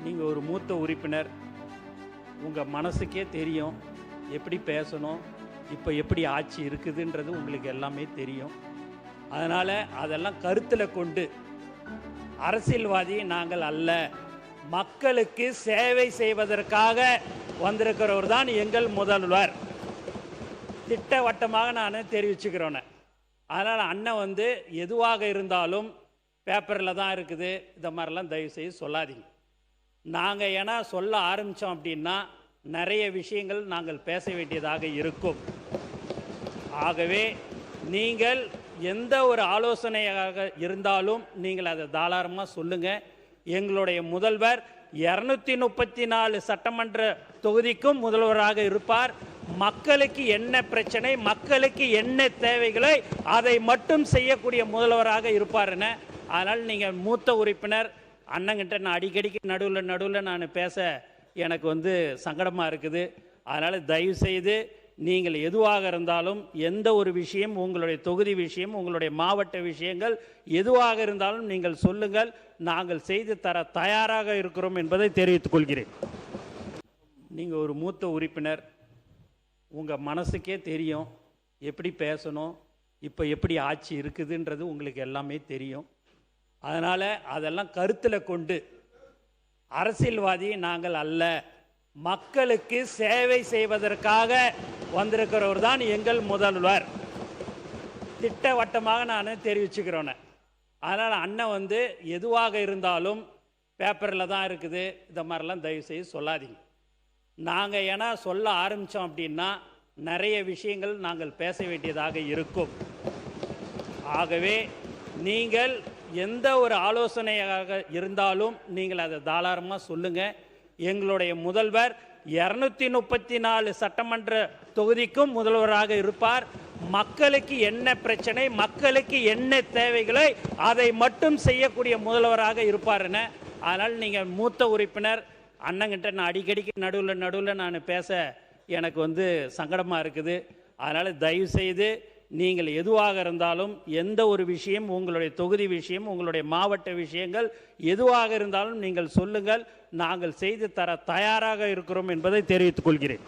நீங்கள் ஒரு மூத்த உறுப்பினர், உங்கள் மனசுக்கே தெரியும் எப்படி பேசணும், இப்போ எப்படி ஆட்சி இருக்குதுன்றது உங்களுக்கு எல்லாமே தெரியும். அதனால் அதெல்லாம் கருத்தில் கொண்டு, அரசியல்வாதி நாங்கள் அல்ல, மக்களுக்கு சேவை செய்வதற்காக வந்திருக்கிறவர் தான் எங்கள் முதல்வர். திட்டவட்டமாக நான் தெரிவிச்சுக்கிறோன்னே. அதனால் அண்ணன் எதுவாக இருந்தாலும் பேப்பரில் தான் இருக்குது, இந்த மாதிரிலாம் தயவுசெய்து சொல்லாதீங்க. நாங்கள் ஏன்னா சொல்ல ஆரம்பித்தோம் அப்படின்னா நிறைய விஷயங்கள் நாங்கள் பேச வேண்டியதாக இருக்கும். ஆகவே நீங்கள் எந்த ஒரு ஆலோசனையாக இருந்தாலும் நீங்கள் அதை தாராளமாக சொல்லுங்கள். எங்களுடைய முதல்வர் 234 சட்டமன்ற தொகுதிக்கும் முதல்வராக இருப்பார். மக்களுக்கு என்ன பிரச்சனை, மக்களுக்கு என்ன தேவைகளை அதை மட்டும் செய்யக்கூடிய முதல்வராக இருப்பாருன்னு. அதனால் நீங்கள் மூத்த உறுப்பினர் அண்ணங்கிட்ட நான் அடிக்கடிக்கு நடுவில் நான் பேச எனக்கு சங்கடமாக இருக்குது. அதனால் தயவுசெய்து நீங்கள் எதுவாக இருந்தாலும், எந்த ஒரு விஷயம், உங்களுடைய தொகுதி விஷயம், உங்களுடைய மாவட்ட விஷயங்கள் எதுவாக இருந்தாலும் நீங்கள் சொல்லுங்கள். நாங்கள் செய்து தர தயாராக இருக்கிறோம் என்பதை தெரிவித்துக் கொள்கிறேன். நீங்கள் ஒரு மூத்த உறுப்பினர், உங்கள் மனசுக்கே தெரியும் எப்படி பேசணும், இப்போ எப்படி ஆட்சி இருக்குதுன்றது உங்களுக்கு எல்லாமே தெரியும். அதனால் அதெல்லாம் கருத்தில் கொண்டு, அரசியல்வாதி நாங்கள் அல்ல, மக்களுக்கு சேவை செய்வதற்காக வந்திருக்கிறவர் தான் எங்கள் முதல்வர். திட்டவட்டமாக நான் தெரிவிச்சுக்கிறோன்னே. அதனால் அண்ணன் எதுவாக இருந்தாலும் பேப்பரில் தான் இருக்குது, இந்த மாதிரிலாம் தயவுசெய்து சொல்லாதீங்க. நாங்கள் ஏன்னா சொல்ல ஆரம்பித்தோம் அப்படின்னா நிறைய விஷயங்கள் நாங்கள் பேச வேண்டியதாக இருக்கும். ஆகவே நீங்கள் எந்த ஒரு ஆலோசனையாக இருந்தாலும் நீங்கள் அதை தாராளமாக சொல்லுங்கள். எங்களுடைய முதல்வர் 234 சட்டமன்ற தொகுதிக்கும் முதல்வராக இருப்பார். மக்களுக்கு என்ன பிரச்சனை, மக்களுக்கு என்ன தேவைகளை அதை மட்டும் செய்யக்கூடிய முதல்வராக இருப்பாருன்னு. அதனால் நீங்கள் மூத்த உறுப்பினர் அண்ணங்கிட்ட நான் அடிக்கடிக்கு நடுவில் நான் பேச எனக்கு சங்கடமாக இருக்குது. அதனால் தயவுசெய்து நீங்கள் எதுவாக இருந்தாலும், எந்த ஒரு விஷயம், உங்களுடைய தொகுதி விஷயம், உங்களுடைய மாவட்ட விஷயங்கள் எதுவாக இருந்தாலும் நீங்கள் சொல்லுங்கள். நாங்கள் செய்து தர தயாராக இருக்கிறோம் என்பதை தெரிவித்துக் கொள்கிறேன்.